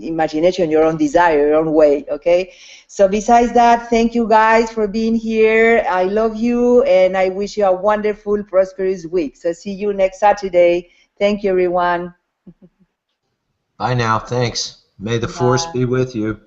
imagination, your own desire, your own way, okay? So besides that, thank you guys for being here. I love you, and I wish you a wonderful, prosperous week. So see you next Saturday. Thank you, everyone. Bye now. Thanks. May the force be with you.